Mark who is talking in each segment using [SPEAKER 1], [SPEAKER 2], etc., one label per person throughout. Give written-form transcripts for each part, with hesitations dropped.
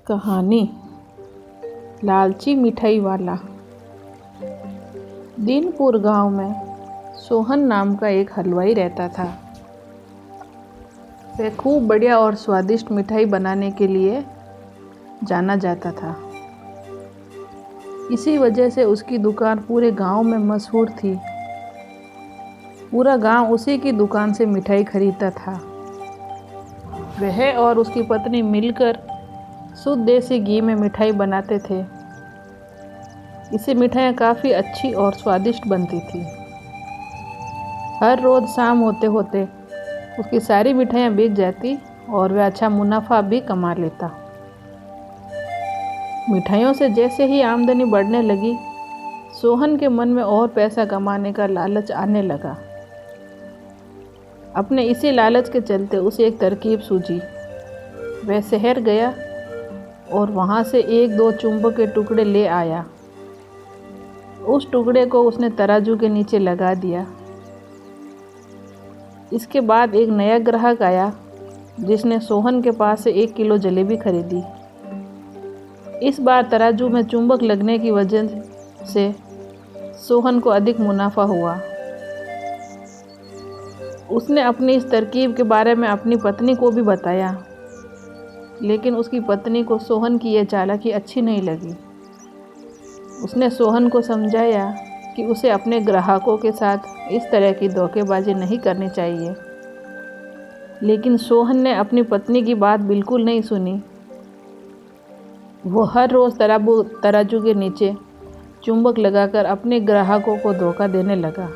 [SPEAKER 1] कहानी लालची मिठाई वाला। दीनपुर गांव में सोहन नाम का एक हलवाई रहता था। वह खूब बढ़िया और स्वादिष्ट मिठाई बनाने के लिए जाना जाता था। इसी वजह से उसकी दुकान पूरे गांव में मशहूर थी। पूरा गांव उसी की दुकान से मिठाई खरीदता था। वह और उसकी पत्नी मिलकर शुद्ध देसी घी में मिठाई बनाते थे। इससे मिठाइयाँ काफ़ी अच्छी और स्वादिष्ट बनती थी। हर रोज़ शाम होते होते उसकी सारी मिठाइयाँ बिक जाती और वह अच्छा मुनाफा भी कमा लेता। मिठाइयों से जैसे ही आमदनी बढ़ने लगी, सोहन के मन में और पैसा कमाने का लालच आने लगा। अपने इसी लालच के चलते उसे एक तरकीब सूझी। वह शहर गया और वहाँ से 1-2 चुंबक के टुकड़े ले आया। उस टुकड़े को उसने तराजू के नीचे लगा दिया। इसके बाद एक नया ग्राहक आया जिसने सोहन के पास से 1 किलो जलेबी खरीदी। इस बार तराजू में चुंबक लगने की वजह से सोहन को अधिक मुनाफा हुआ। उसने अपनी इस तरकीब के बारे में अपनी पत्नी को भी बताया, लेकिन उसकी पत्नी को सोहन की यह चालाकी अच्छी नहीं लगी। उसने सोहन को समझाया कि उसे अपने ग्राहकों के साथ इस तरह की धोखेबाजी नहीं करनी चाहिए, लेकिन सोहन ने अपनी पत्नी की बात बिल्कुल नहीं सुनी। वो हर रोज़ तराजू के नीचे चुंबक लगाकर अपने ग्राहकों को धोखा देने लगा।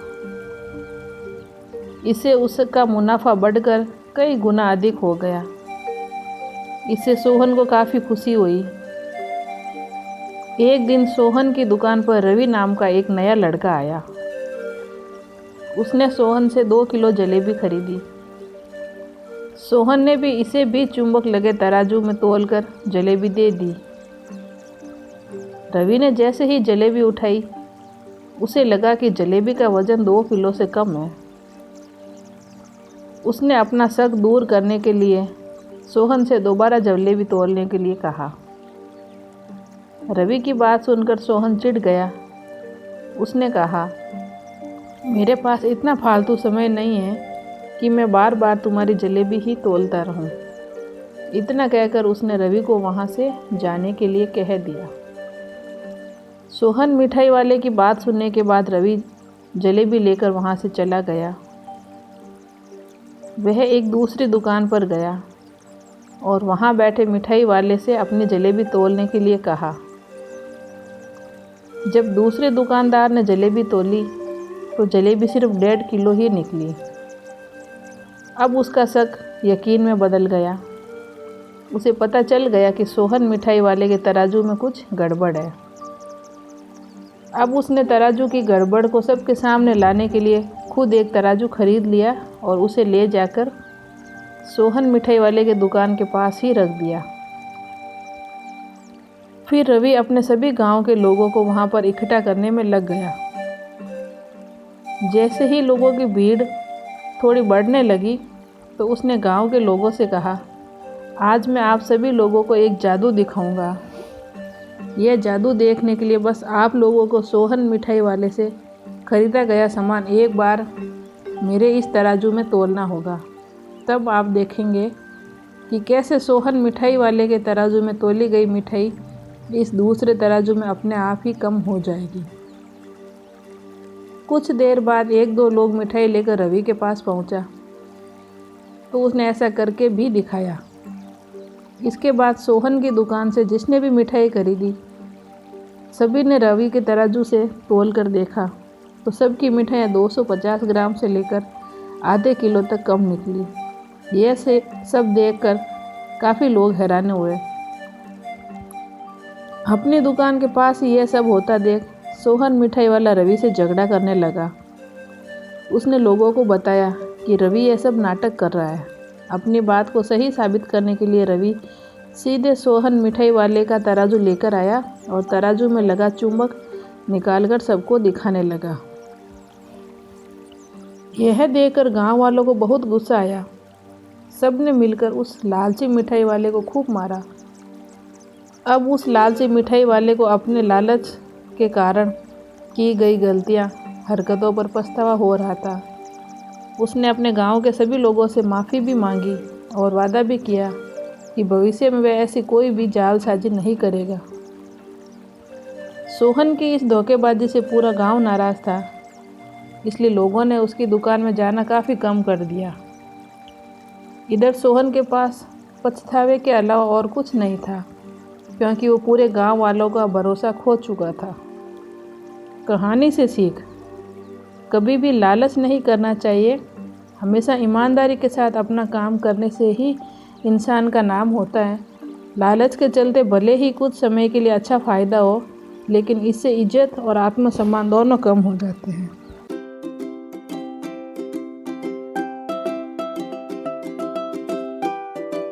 [SPEAKER 1] इससे उसका मुनाफा बढ़कर कई गुना अधिक हो गया। इससे सोहन को काफ़ी खुशी हुई। एक दिन सोहन की दुकान पर रवि नाम का एक नया लड़का आया। उसने सोहन से 2 किलो जलेबी खरीदी। सोहन ने भी इसे भी चुंबक लगे तराजू में तौलकर जलेबी दे दी। रवि ने जैसे ही जलेबी उठाई, उसे लगा कि जलेबी का वजन 2 किलो से कम है। उसने अपना शक दूर करने के लिए सोहन से दोबारा जलेबी तौलने के लिए कहा। रवि की बात सुनकर सोहन चिढ़ गया। उसने कहा, मेरे पास इतना फालतू समय नहीं है कि मैं बार बार तुम्हारी जलेबी ही तौलता रहूं। इतना कहकर उसने रवि को वहां से जाने के लिए कह दिया। सोहन मिठाई वाले की बात सुनने के बाद रवि जलेबी लेकर वहां से चला गया। वह एक दूसरी दुकान पर गया और वहां बैठे मिठाई वाले से अपनी जलेबी तौलने के लिए कहा। जब दूसरे दुकानदार ने जलेबी तौली तो जलेबी सिर्फ 1.5 किलो ही निकली। अब उसका शक यकीन में बदल गया। उसे पता चल गया कि सोहन मिठाई वाले के तराजू में कुछ गड़बड़ है। अब उसने तराजू की गड़बड़ को सबके सामने लाने के लिए खुद एक तराजू खरीद लिया और उसे ले जाकर सोहन मिठाई वाले के दुकान के पास ही रख दिया। फिर रवि अपने सभी गांव के लोगों को वहां पर इकट्ठा करने में लग गया। जैसे ही लोगों की भीड़ थोड़ी बढ़ने लगी तो उसने गांव के लोगों से कहा, आज मैं आप सभी लोगों को एक जादू दिखाऊंगा। यह जादू देखने के लिए बस आप लोगों को सोहन मिठाई वाले से खरीदा गया सामान एक बार मेरे इस तराजू में तौलना होगा। तब आप देखेंगे कि कैसे सोहन मिठाई वाले के तराजू में तौली गई मिठाई इस दूसरे तराजू में अपने आप ही कम हो जाएगी। कुछ देर बाद 1-2 लोग मिठाई लेकर रवि के पास पहुंचा तो उसने ऐसा करके भी दिखाया। इसके बाद सोहन की दुकान से जिसने भी मिठाई खरीदी, सभी ने रवि के तराजू से तौल कर देखा तो सबकी मिठाइयाँ 250 ग्राम से लेकर आधे किलो तक कम निकली। यह से सब देखकर काफ़ी लोग हैरान हुए। अपनी दुकान के पास ही यह सब होता देख सोहन मिठाई वाला रवि से झगड़ा करने लगा। उसने लोगों को बताया कि रवि यह सब नाटक कर रहा है। अपनी बात को सही साबित करने के लिए रवि सीधे सोहन मिठाई वाले का तराजू लेकर आया और तराजू में लगा चुंबक निकालकर सबको दिखाने लगा। यह देखकर गांव वालों को बहुत गुस्सा आया। सब ने मिलकर उस लालची मिठाई वाले को खूब मारा। अब उस लालची मिठाई वाले को अपने लालच के कारण की गई गलतियां, हरकतों पर पछतावा हो रहा था। उसने अपने गांव के सभी लोगों से माफ़ी भी मांगी और वादा भी किया कि भविष्य में वह ऐसी कोई भी जालसाजी नहीं करेगा। सोहन की इस धोखेबाजी से पूरा गांव नाराज़ था, इसलिए लोगों ने उसकी दुकान में जाना काफ़ी कम कर दिया। इधर सोहन के पास पछतावे के अलावा और कुछ नहीं था, क्योंकि वो पूरे गांव वालों का भरोसा खो चुका था। कहानी से सीख: कभी भी लालच नहीं करना चाहिए। हमेशा ईमानदारी के साथ अपना काम करने से ही इंसान का नाम होता है। लालच के चलते भले ही कुछ समय के लिए अच्छा फ़ायदा हो, लेकिन इससे इज्जत और आत्मसम्मान दोनों कम हो जाते हैं।